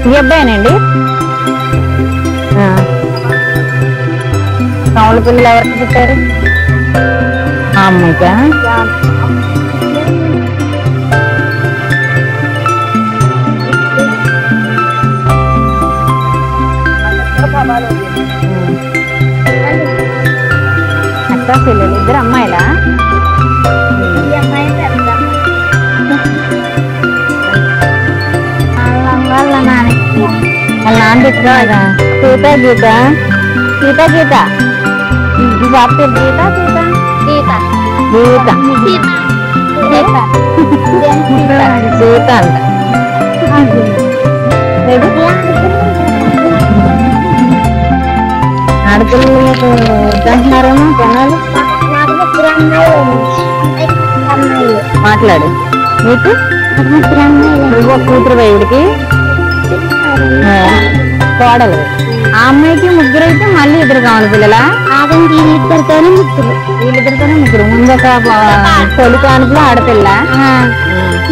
ఈ అబ్బాయినండి. కౌలు పిల్లలు ఎవరికి పుట్టారు? ఆ అమ్మాయికా? అక్క చెల్లెలు ఇద్దరు అమ్మాయిలా? వాళ్ళ నాన్న కదా సీత గీత సీత గీత బాబు పేరు గీత సీత గీత గీత సీత అంట. ఆడపిల్లలకు అంటున్నారేమో జనాలు. మాట్లాడు. నీకు నువ్వు కూతురు వేడికి కోడలు. ఆ అమ్మాయికి ముగ్గురు అయితే మళ్ళీ ఇద్దరు కావాలి పిల్లలా? వీళ్ళిద్దరితోనే ముగ్గురు. ముందు ఒక తొలి కానుకలో ఆడపిల్ల,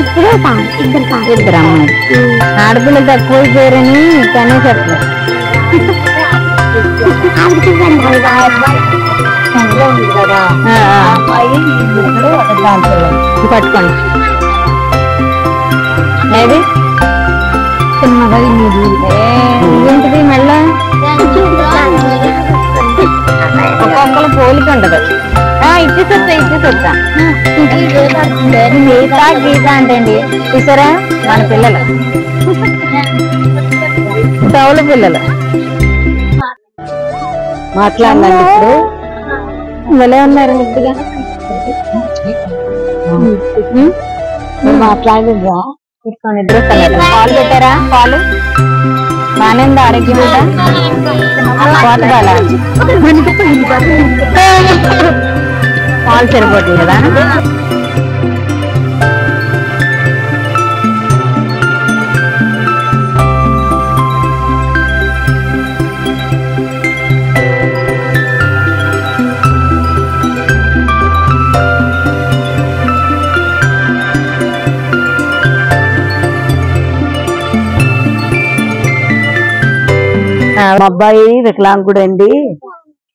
ఇద్దరు అమ్మాయి. ఆడపిల్ల తక్కువ పేరని తనే చెప్పలేదు. పట్టుకోండి. ఏది చిన్నగా ఏంటిది మళ్ళా ఒక్కొక్కరు పోలిక ఉండదు. ఇచ్చేసొస్తా గీత గీత అంటే అండి చూసారా మన పిల్లలు కౌలు పిల్లలు. మాట్లాడండి. ఇప్పుడు భలే ఉన్నారు ముద్దుగా. మాట్లాడిందా? ఇద్దరు పాలు పెట్టారా? పాలు బానే ఉందా? ఆరోగ్యం ఉందా? కోత బాల పాలు సరిపోతుంది కదా? మా అబ్బాయి వికలాంగుడు అండి.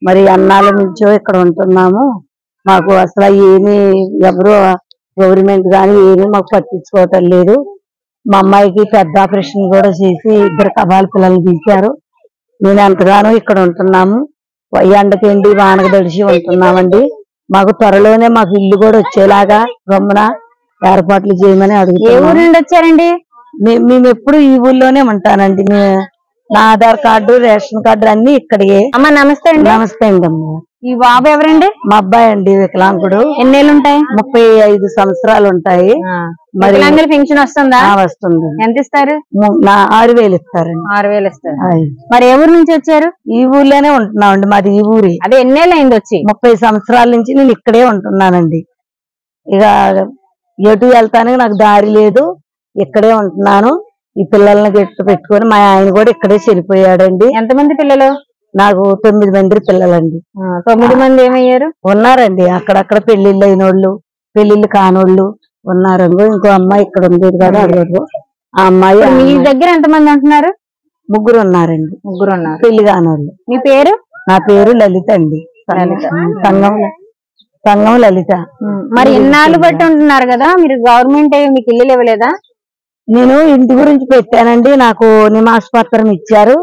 మరి అన్నాళ్ళ నుంచో ఇక్కడ ఉంటున్నాము. మాకు అసలు ఏమి ఎవరు గవర్నమెంట్ కానీ ఏమీ మాకు పట్టించుకోవటం లేదు. మా అమ్మాయికి పెద్ద ఆపరేషన్ కూడా చేసి ఇద్దరు కబాల పిల్లలు తీశారు. నేను ఎంతగానో ఇక్కడ ఉంటున్నాము. ఎండకండి వానకు తడిసి ఉంటున్నామండి. మాకు త్వరలోనే మాకు ఇల్లు కూడా వచ్చేలాగా గమ్మున ఏర్పాట్లు చేయమని అడుగుతున్నాం. ఏ ఊరు నుండి వచ్చారండి? మేము ఎప్పుడు ఈ ఊళ్ళోనే ఉంటానండి. నా ఆధార్ కార్డు రేషన్ కార్డు అన్ని ఇక్కడే. అమ్మ నమస్తే అండి. నమస్తే అండి అమ్మ. ఈ బాబు ఎవరండి? మా అబ్బాయి అండి వికలాంగుడు. ఎన్నేళ్ళు ఉంటాయి? 35 సంవత్సరాలు ఉంటాయి. మరి పెన్షన్ వస్తుందా? వస్తుంది. ఎంత ఇస్తారు? 6,000 ఇస్తారండి. 6,000 ఇస్తారు. మరి ఏ ఊరు నుంచి వచ్చారు? ఈ ఊర్లోనే ఉంటున్నామండి. మాది ఈ ఊరి. అదే ఎన్నేళ్ళు అయింది వచ్చి? 30 సంవత్సరాల నుంచి నేను ఇక్కడే ఉంటున్నానండి. ఇక ఎటు వెళ్తానికి నాకు దారి లేదు. ఇక్కడే ఉంటున్నాను. ఈ పిల్లల్ని గట్టి పెట్టుకొని మా ఆయన కూడా ఇక్కడే చనిపోయాడండి. ఎంతమంది పిల్లలు? నాకు 9 మంది పిల్లలండి. 9 మంది ఏమయ్యారు? ఉన్నారండి. అక్కడక్కడ పెళ్లిళ్ళు అయినోళ్ళు, పెళ్లిళ్ళు కానోళ్ళు ఉన్నారు. ఇంకో అమ్మాయి ఇక్కడ ఉండేది కదా, అడగదు. ఆ అమ్మాయి. మీ దగ్గర ఎంతమంది ఉంటున్నారు? 3 ఉన్నారండి. 3 ఉన్నారు. పెళ్లి కానోళ్ళు. మీ పేరు? నా పేరు లలిత అండి. సంగం లలిత. మరి ఇన్నాళ్ళు బట్టి ఉంటున్నారు కదా, మీరు గవర్నమెంట్ మీకు ఇల్లు ఇవ్వలేదా? నేను ఇంటి గురించి పెట్టానండి. నాకు నివాస పత్రం ఇచ్చారు.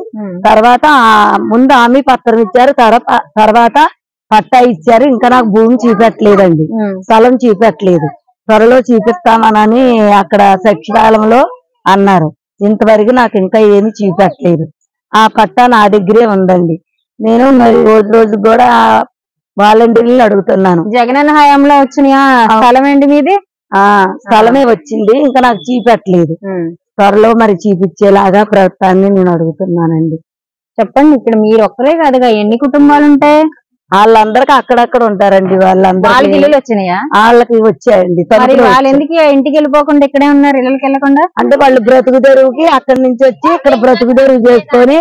తర్వాత ముందు హామీ పత్రం ఇచ్చారు. తర్వాత పట్టా ఇచ్చారు. ఇంకా నాకు భూమి చూపెట్టలేదండి. స్థలం చూపెట్టలేదు. త్వరలో చూపిస్తామనని అక్కడ సచివాలయంలో అన్నారు. ఇంతవరకు నాకు ఇంకా ఏమి చూపెట్టలేదు. ఆ పట్టా నా దగ్గరే ఉందండి. నేను మరి రోజు కూడా వాలంటీర్లను అడుగుతున్నాను. జగనన్న హయాంలో వచ్చిన స్థలం ఏంటి మీది? స్థలమే వచ్చింది. ఇంకా నాకు చూపెట్టలేదు. త్వరలో మరి చూపించేలాగా ప్రభుత్వాన్ని నేను అడుగుతున్నానండి. చెప్పండి. ఇక్కడ మీరు ఒక్కరే కాదుగా, ఎన్ని కుటుంబాలు ఉంటాయి? వాళ్ళందరికి అక్కడక్కడ ఉంటారండి. వాళ్ళకి ఇల్లులు వచ్చినాయా? వాళ్ళకి వచ్చాయండి. వాళ్ళు ఎందుకు ఇంటికి వెళ్ళిపోకుండా ఇక్కడే ఉన్నారు? ఇళ్ళకి వెళ్ళకుండా అంటే వాళ్ళు బ్రతుకు తెరువుకి అక్కడి నుంచి వచ్చి ఇక్కడ బ్రతుకు తెరువు చేసుకొని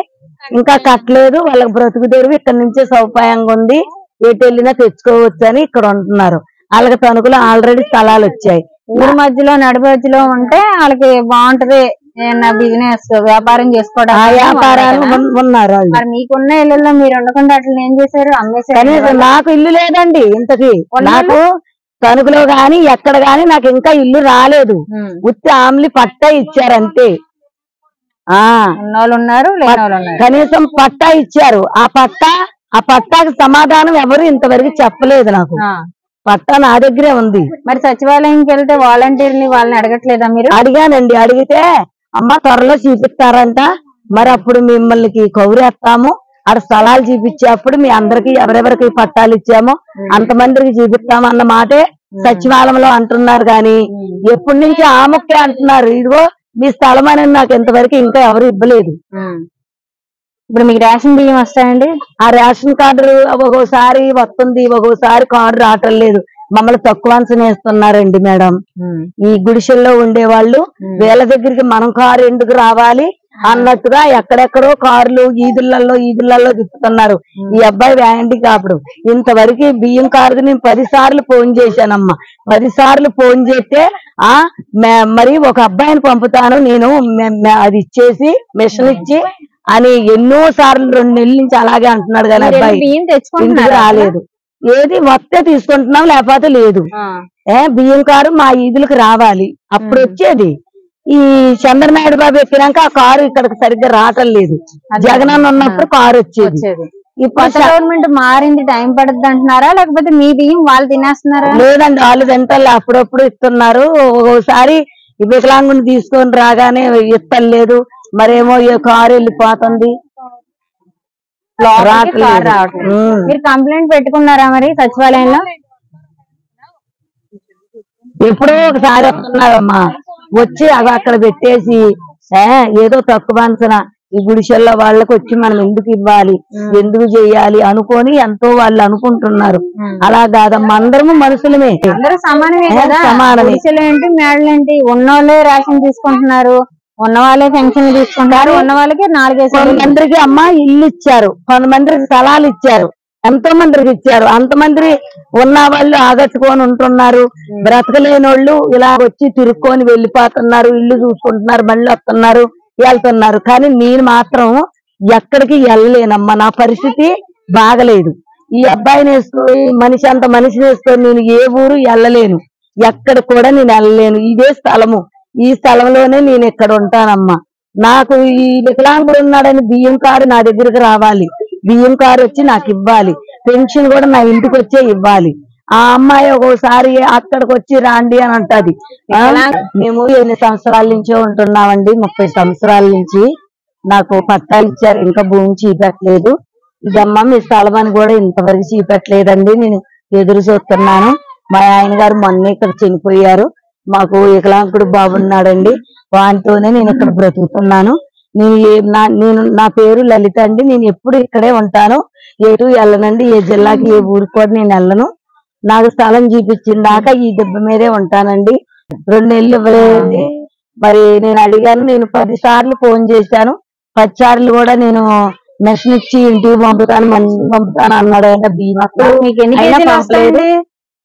ఇంకా కట్టలేదు. వాళ్ళకి బ్రతుకు తెరువు ఇక్కడ నుంచే సౌపాయంగా ఉంది. ఎటు వెళ్ళినా తెచ్చుకోవచ్చు అని ఇక్కడ ఉంటున్నారు. వాళ్ళకి తణుకులో ఆల్రెడీ స్థలాలు వచ్చాయి. ఊరి మధ్యలో నడి మధ్యలో ఉంటే వాళ్ళకి బాగుంటది. ఏమన్నా బిజినెస్ వ్యాపారం చేసుకోవడం వ్యాపారాలు ఉన్నారు వాళ్ళు. మరి మీకున్న ఇళ్ళల్లో మీరు ఉండకుండా అట్లా ఏం చేశారు? అమ్మేశారు. నాకు ఇల్లు లేదండి ఇంతకి. నాకు తణుకులో గాని ఎక్కడ గాని నాకు ఇంకా ఇల్లు రాలేదు. ఉత్తి ఆమ్లి పట్టా ఇచ్చారంతే. ఉన్నోళ్ళు ఉన్నారు, కనీసం పట్టా ఇచ్చారు. ఆ పట్టాకి సమాధానం ఎవరు ఇంతవరకు చెప్పలేదు నాకు. పట్టా నా దగ్గరే ఉంది. మరి సచివాలయంకి వెళ్తే వాలంటీర్ని వాళ్ళని అడగట్లేదా మీరు? అడిగానండి. అడిగితే అమ్మ త్వరలో చూపిస్తారంట, మరి అప్పుడు మిమ్మల్ని కౌరేస్తాము, అక్కడ స్థలాలు చూపించేప్పుడు మీ అందరికి ఎవరెవరికి పట్టాలు ఇచ్చామో అంతమందికి చూపిస్తాము అన్న మాటే సచివాలయంలో అంటున్నారు. కానీ ఎప్పటి నుంచి ఆముక్కే అంటున్నారు. ఇదిగో మీ స్థలం అనేది నాకు ఇంతవరకు ఇంకా ఎవరు ఇవ్వలేదు. ఇప్పుడు మీకు రేషన్ బియ్యం వస్తాయండి? ఆ రేషన్ కార్డు ఒక్కోసారి వస్తుంది, ఒక్కోసారి కార్డు రావటం లేదు. మమ్మల్ని తక్కువ అంచనా వేస్తున్నారండి మేడం. ఈ గుడిసెల్లో ఉండే వాళ్ళు వీళ్ళ దగ్గరికి మనం కారు ఎందుకు రావాలి అన్నట్టుగా ఎక్కడెక్కడో కార్లు ఈదులలో తిప్పుతున్నారు. ఈ అబ్బాయి వ్యాండి కాపుడు. ఇంతవరకు బియ్యం కార్డు నేను 10 సార్లు ఫోన్ చేశానమ్మా. 10 సార్లు ఫోన్ చేస్తే మరి ఒక అబ్బాయిని పంపుతాను నేను, అది ఇచ్చేసి మిషన్ ఇచ్చి అని ఎన్నో సార్లు 2 నెలల నుంచి అలాగే అంటున్నాడు. కానీ అబ్బాయి ఇంటికి రాలేదు. ఏది వస్తే తీసుకుంటున్నాం, లేకపోతే లేదు. బియ్యం కారు మా ఈదులకు రావాలి, అప్పుడు వచ్చేది. ఈ చంద్రనాయుడు బాబు ఎక్కినాక ఆ కారు ఇక్కడికి సరిగ్గా రావటం లేదు. జగనన్న ఉన్నప్పుడు కారు వచ్చేది. ఇప్పుడు గవర్నమెంట్ మారింది, టైం పడుతుంది అంటున్నారా, లేకపోతే మీ బియ్యం వాళ్ళు తినేస్తున్నారా? లేదండి, వాళ్ళు తింటారు, అప్పుడప్పుడు ఇస్తున్నారు. ఒకసారి వికలాంగుని తీసుకొని రాగానే ఇస్తలేదు, మరేమో ఈ కారు వెళ్ళిపోతుంది. మీరు కంప్లైంట్ పెట్టుకున్నారా మరి సచివాలయంలో? ఎప్పుడో ఒకసారి వస్తున్నారమ్మా, వచ్చి అవి అక్కడ పెట్టేసి ఏదో తక్కువ అంచనా ఈ గుడిసెల్లో వాళ్ళకి వచ్చి మనం ఎందుకు ఇవ్వాలి, ఎందుకు చెయ్యాలి అనుకొని ఎంతో వాళ్ళు అనుకుంటున్నారు. అలా కాదమ్మా, అందరము మనుషులమే, అందరూ సమానమే కదా. గుడిసెలేంటి మేడలేంటి, ఉన్నోళ్ళే రేషన్ తీసుకుంటున్నారు, ఉన్న వాళ్ళే పెన్షన్ తీసుకుంటారు, ఉన్న వాళ్ళకి 4-5 కొంతమందికి అమ్మ ఇల్లు ఇచ్చారు, కొంతమందికి స్థలాలు ఇచ్చారు, ఎంతో మందికి ఇచ్చారు. అంతమంది ఉన్న వాళ్ళు ఆగట్టుకొని ఉంటున్నారు. బ్రతకలేని వాళ్ళు ఇలా వచ్చి తిరుక్కొని వెళ్ళిపోతున్నారు, ఇల్లు చూసుకుంటున్నారు, మళ్ళీ వస్తున్నారు, వెళ్తున్నారు. కానీ నేను మాత్రం ఎక్కడికి వెళ్ళలేనమ్మా, నా పరిస్థితి బాగలేదు. ఈ అబ్బాయిని వేసుకొని మనిషిని వేసుకొని నేను ఏ ఊరు వెళ్ళలేను, ఎక్కడ కూడా నేను వెళ్ళలేను. ఇదే స్థలము, ఈ స్థలంలోనే నేను ఇక్కడ ఉంటానమ్మా. నాకు ఈ వికలాంగుడు ఉన్నాడని బియ్యం కారు నా దగ్గరకు రావాలి, బియ్యం కారు వచ్చి నాకు ఇవ్వాలి, పెన్షన్ కూడా నా ఇంటికి వచ్చే ఇవ్వాలి. ఆ అమ్మాయి ఒక్కోసారి అక్కడికి వచ్చి రాండి అని అంటది. మేము ఎన్ని సంవత్సరాల నుంచో ఉంటున్నామండి, 30 సంవత్సరాల నుంచి. నాకు పట్టాలు ఇచ్చారు, ఇంకా భూమి చూపెట్టలేదు. ఇదమ్మా మీ స్థలం అని కూడా ఇంతవరకు చూపెట్టలేదండి. నేను ఎదురు చూస్తున్నాను. మా ఆయన గారు మొన్న ఇక్కడ చనిపోయారు. మాకు వికలాంగుడు బాబున్నాడండి, వాటితోనే నేను ఇక్కడ బ్రతుకుతున్నాను. నా పేరు లలిత అండి. నేను ఎప్పుడు ఇక్కడే ఉంటాను, ఎటు వెళ్ళనండి. ఏ జిల్లాకి ఏ ఊరికి కూడా నేను వెళ్ళను. నాకు స్థలం చూపించిన దాకా ఈ దెబ్బ మీదే ఉంటానండి. 2 నెలలు ఇవ్వలేదండి. మరి నేను అడిగాను, నేను 10 సార్లు ఫోన్ చేశాను, 10 సార్లు కూడా నేను మెషిన్ ఇచ్చి ఇంటికి పంపుతాను అన్నాడు. మీకు ఎన్ని కేజీలు వస్తాయండి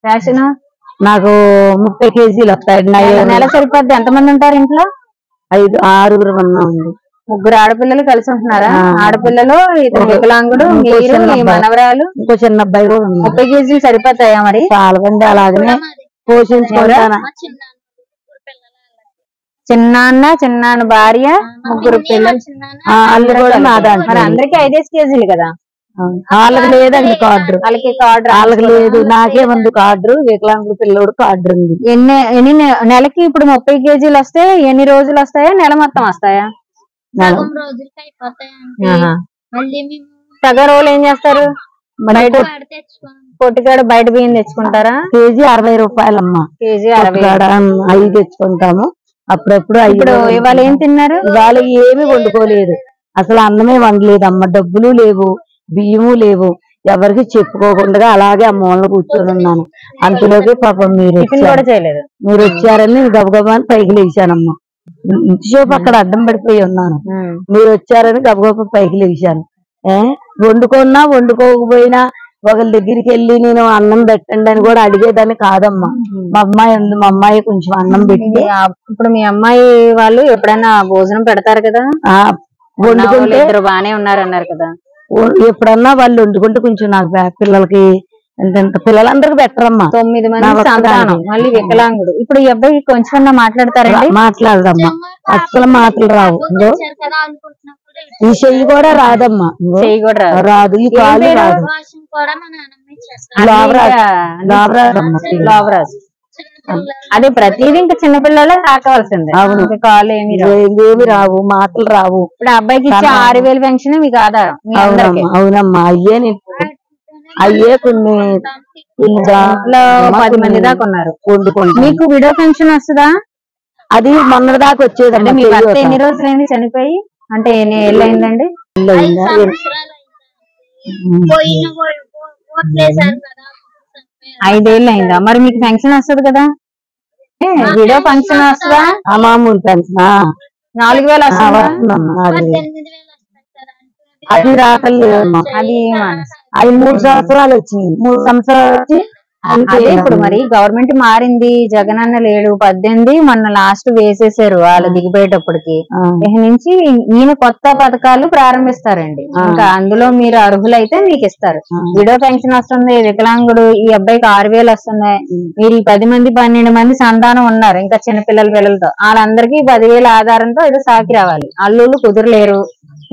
రేషన్? నాకు 30 కేజీలు వస్తాయి. నెల సరిపోద్ది. ఎంతమంది ఉంటారు ఇంట్లో? 5-6 ఉన్నామండి. 3 ఆడపిల్లలు కలిసి ఉంటున్నారా? ఆడపిల్లలు, వికలాంగుడు, మీరు, మనవరాలు, ఇంకో చిన్న అబ్బాయి కూడా ఉన్నారు. 30 కేజీలు సరిపోతాయా మరి? చాలవండి, అలాగనే పోషించుకుంటాను. చిన్నాన్న భార్య, 3 పిల్లలు, వాళ్ళు కూడా మరి అందరికి 5 కేజీలు కదా. వాళ్ళకి లేదండి కార్డు, వాళ్ళకి లేదు. నాకే ఉంది కార్డు, వికలాంగుడు పిల్లడు కార్డు ఉంది. ఎన్ని నెలకి ఇప్పుడు 30 కేజీలు వస్తే ఎన్ని రోజులు వస్తాయా, నెల మొత్తం వస్తాయా? సగం రోజులు ఏం చేస్తారు? పొట్టికాడ బయట బియ్యం తెచ్చుకుంటారా? కేజీ 60 రూపాయలమ్మా. కేజీ 60. 5 తెచ్చుకుంటాము అప్పుడప్పుడు. ఇప్పుడు ఇవాళ ఏం తిన్నారు? ఇవాళ ఏమి వండుకోలేదు, అసలు అన్నమే వండలేదమ్మా. డబ్బులు లేవు, బియ్యము లేవు, ఎవరికి చెప్పుకోకుండా అలాగే ఆ మూలలో కూర్చొని ఉన్నాను. అంతలోకి పాపం మీరు వచ్చారని గబగబా అని పైకి లేచానమ్మా. ఇంతసేపు అక్కడ అడ్డం పడిపోయి ఉన్నాను, మీరు వచ్చారని గబగబా పైకి లేచాను. వండుకున్నా వండుకోకపోయినా ఒకరి దగ్గరికి వెళ్ళి నేను అన్నం పెట్టండి అని కూడా అడిగేదాన్ని కాదమ్మా. మా అమ్మాయి ఉంది, మా అమ్మాయి కొంచెం అన్నం పెట్టి. ఇప్పుడు మీ అమ్మాయి వాళ్ళు ఎప్పుడైనా భోజనం పెడతారు కదా, వండుకుంటే ఇద్దరు బానే ఉన్నారు అన్నారు కదా, ఎప్పుడన్నా వాళ్ళు వండుకుంటే కొంచెం నాకు పిల్లలకి ఎంత పిల్లలందరికి పెట్టరమ్మా. 9 మంది సంతానం, మళ్ళీ వికలాంగుడు. ఇప్పుడు ఈ అబ్బాయి కొంచెం మాట్లాడతారండి? మాట్లాడదమ్మా, అసలు మాటలు రావు. ఈ చెయ్యి కూడా రాదమ్మా, చెయ్యి కూడా రాదు, ఈ కాలు రాదు. అదే ప్రతిదీ ఇంకా చిన్నపిల్లలే తాకవలసిందే. అవును, కాలు ఏమి రావు, మాటలు రావు. ఇప్పుడు అబ్బాయికి ఇచ్చే 6,000 పెన్షన్ మీకు ఆధారం? అవునమ్మా, అయ్యే కొన్ని 10 మంది దాకా ఉన్నారు. మీకు విడో పెన్షన్ వస్తుందా? అది మొన్న దాకా వచ్చేదండి. మీ భర్త ఎన్ని రోజులైంది చనిపోయి? అంటే ఎన్ని ఏళ్ళు అయిందండి? 5 ఏళ్ళు అయిందా? మరి మీకు పెన్షన్ వస్తుంది కదా, విడో పెన్షన్ వస్తుందా? మామూలు పెన్షన్ 4,000 వస్తుందా? అది రాకలేదమ్మా, అది 3 సంవత్సరాలు వచ్చింది. 3 సంవత్సరాలు వచ్చి అదే ఇప్పుడు మరి గవర్నమెంట్ మారింది, జగనన్న లేడు, 18 మొన్న లాస్ట్ వేసేసారు వాళ్ళు దిగిపోయేటప్పటికి. ఇక నుంచి ఈయన కొత్త పథకాలు ప్రారంభిస్తారండి. ఇంకా అందులో మీరు అర్హులైతే మీకు ఇస్తారు. విడో పెన్షన్ వస్తుంది, వికలాంగుడు ఈ అబ్బాయికి 6,000 వస్తున్నాయి. మీరు ఈ 10 మంది 12 మంది సంతానం ఉన్నారు ఇంకా పిల్లలతో, వాళ్ళందరికీ 10,000 ఆధారంతో ఏదో సాకి రావాలి. అల్లుళ్ళు కుదరలేరు,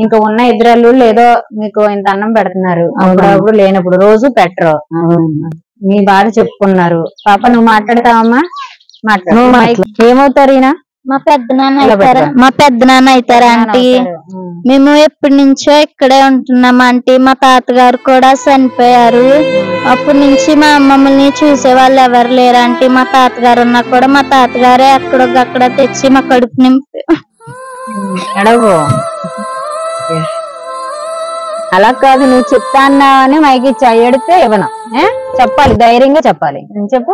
ఇంకా ఉన్న 2 అల్లుళ్ళు ఏదో మీకు ఇంత అన్నం పెడుతున్నారు, అప్పుడప్పుడు లేనప్పుడు రోజు పెట్టరు. మీ బాధ చెప్పుకున్నారు. పాప నువ్వు మాట్లాడతావమ్మా? మాట్లాడు. ఏమవుతారు ఈయన? మా పెద్దనాన్న అవుతారా ఆంటీ. మేము ఎప్పటి నుంచో ఇక్కడే ఉంటున్నాం ఆంటీ. మా తాతగారు కూడా చనిపోయారు. అప్పటి నుంచి మా మమ్మల్ని చూసే వాళ్ళు ఎవరు లేరు ఆంటీ. మా తాతగారు ఉన్నా కూడా మా తాతగారే అక్కడ తెచ్చి మా కడుపు నింపి. అలా కాదు, నువ్వు చెప్తా అన్నావని మైకిచ్చి ఎడితే ఇవ్వను. చెప్పాలి, ధైర్యంగా చెప్పాలి. చెప్పు.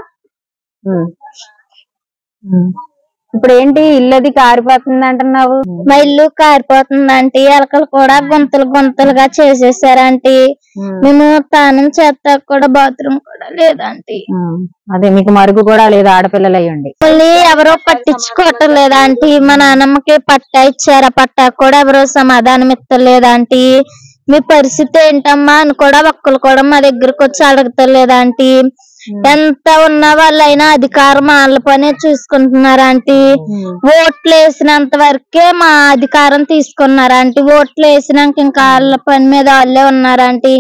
ఇప్పుడు ఏంటి ఇల్లది కారిపోతుంది అంటున్నావు? మా ఇల్లు కారిపోతుందంటే ఎలకలు కూడా గుంతలుగా చేసేసారంటీ. మేము తానం చేస్తా కూడా బాత్రూమ్ కూడా లేదంటీ. అదే మీకు మరుగు కూడా లేదు, ఆడపిల్లలు అయ్యండి. మళ్ళీ ఎవరో పట్టించుకోవటం లేదంటీ. మా నాన్నమ్మకి పట్టా ఇచ్చారా, పట్టా కూడా ఎవరో సమాధానం ఇస్తలేదంటీ. మీ పరిస్థితి ఏంటమ్మా అని కూడా ఒక్కరు కూడా మా దగ్గరకు వచ్చి అడగతలేదంటీ. ఎంత ఉన్న వాళ్ళైనా అధికారం వాళ్ళ పనే చూసుకుంటున్నారంటీ. ఓట్లు వేసినంత వరకే మా అధికారం తీసుకున్నారంటీ. ఓట్లు వేసినాక ఇంకా వాళ్ళ పని మీద వాళ్ళే ఉన్నారంటీ.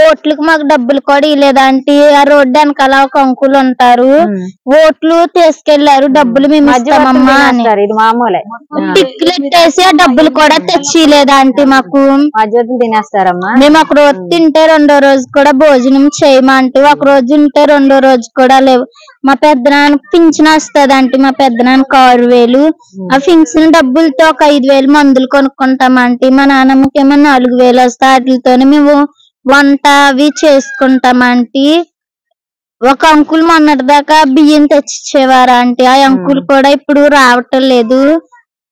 ఓట్లకు మాకు డబ్బులు కూడా ఇవ్వలేదంటీ. ఆ రోడ్డు వెనకాల ఒక అంకులు ఉంటారు, ఓట్లు తీసుకెళ్లారు, డబ్బులు మేము ఇస్తామమ్మా అని టిక్లెట్టేసి ఆ డబ్బులు కూడా తెచ్చిలేదంటీ. మాకు తినేస్తారమ్మా. మేము ఒక రోజు తింటే 2వ రోజు కూడా భోజనం చేయమంటూ, ఒక రోజు ఉంటే 2వ రోజు కూడా లేవు. మా పెద్దనాన్న పింఛన్ వస్తుందంటే మా పెద్దనాన్న 6,000. ఆ పింఛన్ డబ్బులతో ఒక 5,000 మందులు కొనుక్కుంటామంటే, మా నాన్నమ్మకి ఏమో 4,000 వస్తాయి. వాటితోనే మేము వంట అవి చేసుకుంటామంటే. ఒక అంకుల్ మొన్నటి దాకా బియ్యం తెచ్చిచ్చేవారు అంటే, ఆ అంకుల్ కూడా ఇప్పుడు రావటం లేదు.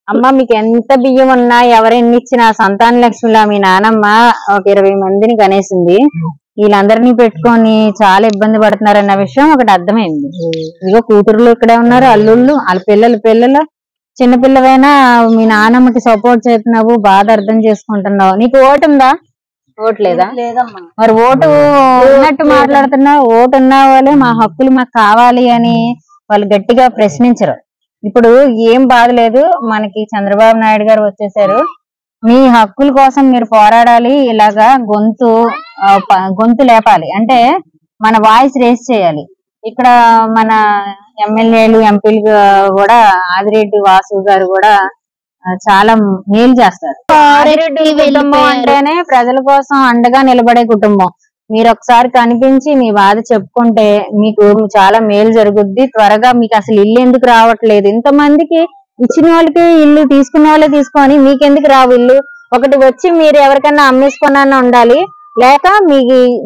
అమ్మ మీకు ఎంత బియ్యం ఉన్నా ఎవరెన్ని ఇచ్చినా సంతాన లక్ష్మిలా మీ నానమ్మ ఒక 20 మందిని కనేసింది. వీళ్ళందరినీ పెట్టుకొని చాలా ఇబ్బంది పడుతున్నారన్న విషయం ఒకటి అర్థమైంది. ఇదిగో కూతురులు ఇక్కడే ఉన్నారు, అల్లుళ్ళు, వాళ్ళ పిల్లలు చిన్నపిల్లవైనా మీ నానమ్మకి సపోర్ట్ చేస్తున్నావు, బాధ అర్థం చేసుకుంటున్నావు. నీకు ఓటు ఉందా? ఓటు లేదా? మరి ఓటు ఉన్నట్టు మాట్లాడుతున్నావు. ఓటు ఉన్న వాళ్ళే మా హక్కులు మాకు కావాలి అని వాళ్ళు గట్టిగా ప్రశ్నించరు. ఇప్పుడు ఏం బాధ లేదు, మనకి చంద్రబాబు నాయుడు గారు వచ్చేసారు. మీ హక్కుల కోసం మీరు పోరాడాలి, ఇలాగా గొంతు లేపాలి అంటే మన వాయిస్ రేస్ చేయాలి. ఇక్కడ మన ఎమ్మెల్యేలు ఎంపీలు కూడా ఆదిరెడ్డి వాసు గారు కూడా చాలా మేలు చేస్తారు. ఆదిరెడ్డి కుటుంబం అంటేనే ప్రజల కోసం అండగా నిలబడే కుటుంబం. మీరు ఒకసారి కనిపించి మీ బాధ చెప్పుకుంటే మీకు చాలా మేలు జరుగుద్ది. త్వరగా మీకు అసలు ఇల్లు ఎందుకు రావట్లేదు? ఇంతమందికి ఇచ్చిన వాళ్ళకి ఇల్లు, తీసుకున్న వాళ్ళే తీసుకొని మీకెందుకు రావు ఇల్లు? ఒకటి వచ్చి మీరు ఎవరికైనా అమ్మేసుకున్నా ఉండాలి, లేక మీ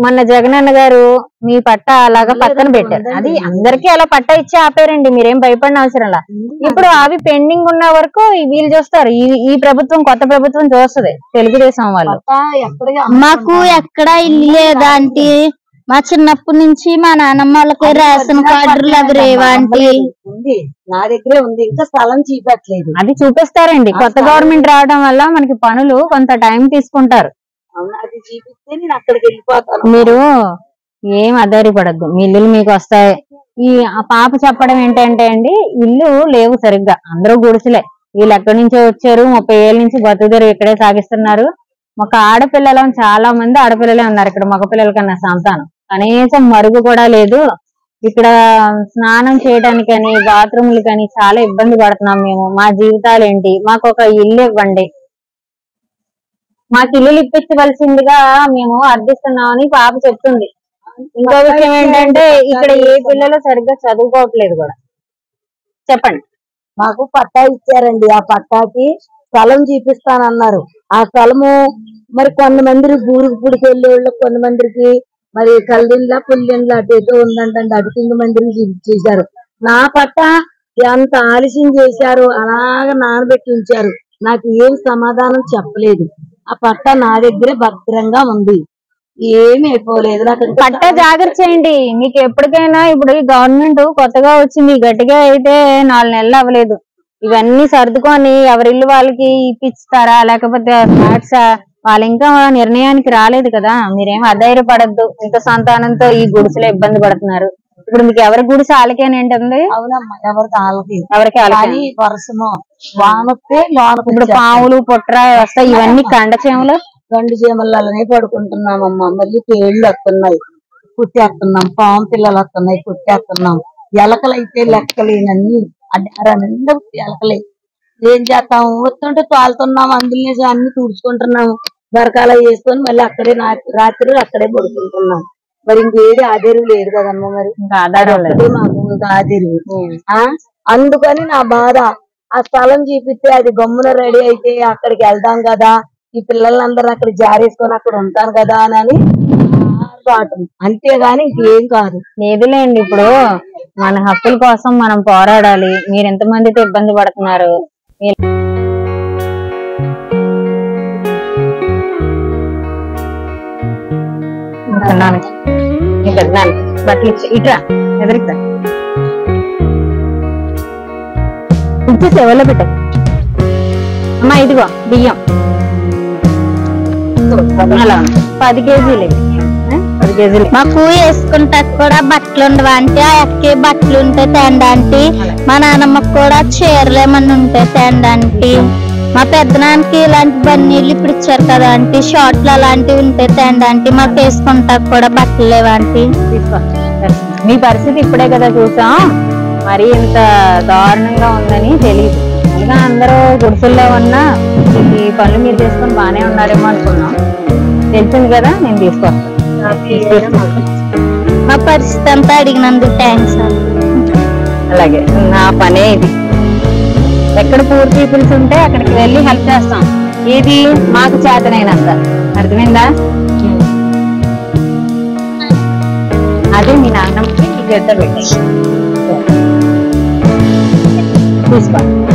మొన్న జగనన్న గారు మీ పట్టా అలాగా పక్కన పెట్టారు. అది అందరికీ అలా పట్టా ఇచ్చి ఆపేరండి, మీరేం భయపడిన అవసరంలా. ఇప్పుడు అవి పెండింగ్ ఉన్న వరకు వీళ్ళు చూస్తారు. ఈ ప్రభుత్వం, కొత్త ప్రభుత్వం చూస్తుంది, తెలుగుదేశం వాళ్ళు. మాకు ఎక్కడ ఇల్లు లేదా అంటే మా చిన్నప్పటి నుంచి మా నాన్నమ్మ వాళ్ళకి రేషన్ కార్డులు అవి రేవా ఆంటీ? ఉంది, నా దగ్గరే ఉంది, ఇంకా స్థలం చూపెట్టలేదు. అది చూపిస్తారండి, కొత్త గవర్నమెంట్ రావడం వల్ల మనకి పనులు కొంత టైం తీసుకుంటారు. అవునా, అది చూపిస్తే నేను అక్కడికి వెళ్ళిపోతాను. మీరు ఏం ఆధారపడద్దు, మీ ఇల్లులు మీకు వస్తాయి. ఆ పాప చెప్పడం ఏంటంటే అండి, ఇల్లు లేవు సరిగ్గా, అందరూ గుడిసెలే. వీళ్ళు ఎక్కడి నుంచో వచ్చారు, 30 ఏళ్ళ నుంచి బతుకుదారు ఇక్కడే సాగిస్తున్నారు. ఒక ఆడపిల్లలు, చాలా మంది ఆడపిల్లలే ఉన్నారు ఇక్కడ, మగ పిల్లల కన్నా సంతానం. కనీసం మరుగు కూడా లేదు. ఇక్కడ స్నానం చేయడానికని, బాత్రూమ్లకని చాలా ఇబ్బంది పడుతున్నాం మేము. మా జీవితాలు ఏంటి, మాకు ఒక ఇల్లు ఇవ్వండి, మాకు ఇల్లు ఇప్పించవలసిందిగా మేము అర్థిస్తున్నామని పాప చెప్తుంది. ఇంకో విషయం ఏంటంటే, ఇక్కడ ఏ పిల్లలు సరిగ్గా చదువుకోవట్లేదు కూడా. చెప్పండి. మాకు పట్టా ఇచ్చారండి, ఆ పట్టాకి స్థలం చూపిస్తానన్నారు. ఆ స్థలము మరి కొంతమంది బూరుగుపూడికి వెళ్ళేవాళ్ళు, కొంతమందికి మరి కల్లిండ్ల పుల్లిండ్ల అటు ఏదో ఉందంటండి, అటు కింద మందిని చూపించేశారు. నా పట్టా ఎంత ఆలస్యం చేశారు, అలాగా నానబెట్టి ఉంచారు. నాకు ఏం సమాధానం చెప్పలేదు. ఆ పట్టా నా దగ్గరే భద్రంగా ఉంది, ఏమి అయిపోలేదు. నాకు పట్టా జాగ్రత్త చేయండి. మీకు ఎప్పటికైనా ఇప్పుడు ఈ గవర్నమెంట్ కొత్తగా వచ్చింది, గట్టిగా అయితే 4 నెలలు అవ్వలేదు. ఇవన్నీ సర్దుకొని ఎవరిల్లు వాళ్ళకి ఇప్పిస్తారా లేకపోతే ఫ్లాట్సా, వాళ్ళు ఇంకా నిర్ణయానికి రాలేదు కదా. మీరేం అధైర్యపడద్దు. ఇంత సంతానంతో ఈ గుడిసెలో ఇబ్బంది పడుతున్నారు. ఇప్పుడు మీకు ఎవరి గుడిసె ఆలకేనేంటుంది? అవునమ్మా, ఎవరికి వర్షము వానొస్తే ఇప్పుడు పాములు పుట్ర వస్తాయి, ఇవన్నీ కండచేమలు గండు చీమలనే పడుకుంటున్నామమ్మా. మళ్ళీ పేళ్లు వస్తున్నాయి, కుట్టేస్తున్నాం. పాము పిల్లలు వస్తున్నాయి, కుట్టేస్తున్నాం. ఎలకలైతే లెక్కలేనన్ని అడ్డారనిండా ఎలకలే. ఏం చేస్తాము, వస్తుంటే తోలుతున్నాము, అందులోనే అన్ని తుడుచుకుంటున్నాము. బరకాల వేసుకొని మళ్ళీ అక్కడే రాత్రి అక్కడే పడుకుంటున్నాం. మరి ఇంకేది ఆధారం లేదు కదమ్మా. మరి మాకు ఇంకా ఆధారం. అందుకని నా బాధ. ఆ స్థలం చూపిస్తే అది గమ్మున రెడీ అయితే అక్కడికి వెళ్దాం కదా, ఈ పిల్లలందరూ అక్కడ జారేసుకొని అక్కడ ఉంటాను కదా అని అంతేగాని ఇంకేం కాదు. లేదులేండి, ఇప్పుడు మన హక్కుల కోసం మనం పోరాడాలి. మీరు ఎంతమందితో ఇబ్బంది పడుతున్నారు. బట్టలు ఇట్రా ఎదురుగా ఇచ్చేసి ఎవరో పెట్ట. అమ్మా ఇదిగో బియ్యం 10 కేజీలు. 10 కేజీలు. మాకు వేసుకుంటా కూడా బట్టలు ఉండవా అంటే, ఆ అక్కే బట్టలు ఉంటే తేండంటి. మా నాన్నమ్మకు కూడా చీరలు ఏమన్నా ఉంటే తేండంటి. మా పెద్దనాన్నకి ఇలాంటి బన్నీళ్ళు ఇప్పుడు ఇచ్చారు కదా అంటే, షార్ట్లు అలాంటివి ఉంటే తేండంటి. మాకు వేసుకుంటా కూడా బట్టలు లేవంటి. మీ పరిస్థితి ఇప్పుడే కదా చూసాం, మరి ఇంత దారుణంగా ఉందని తెలియదు. ఇంకా అందరూ గుడిసెల్లో ఉన్నా ఈ పనులు మీరు చేసుకొని బాగానే ఉన్నారేమో అనుకున్నాం. తెలిసింది కదా, నేను తీసుకొస్తాను. మా పరిస్థితి అంతా అడిగినందుకు థ్యాంక్స్. అలాగే, నా పనే ఇది. ఎక్కడ పూర్ పీపుల్స్ ఉంటే అక్కడికి వెళ్ళి హెల్ప్ చేస్తాం. ఇది మాకు చేతనైనంత. అర్థమైందా? అదే మీ నాన్నమ్మకి ఈ చేత పెట్టేసి తీసుకోండి.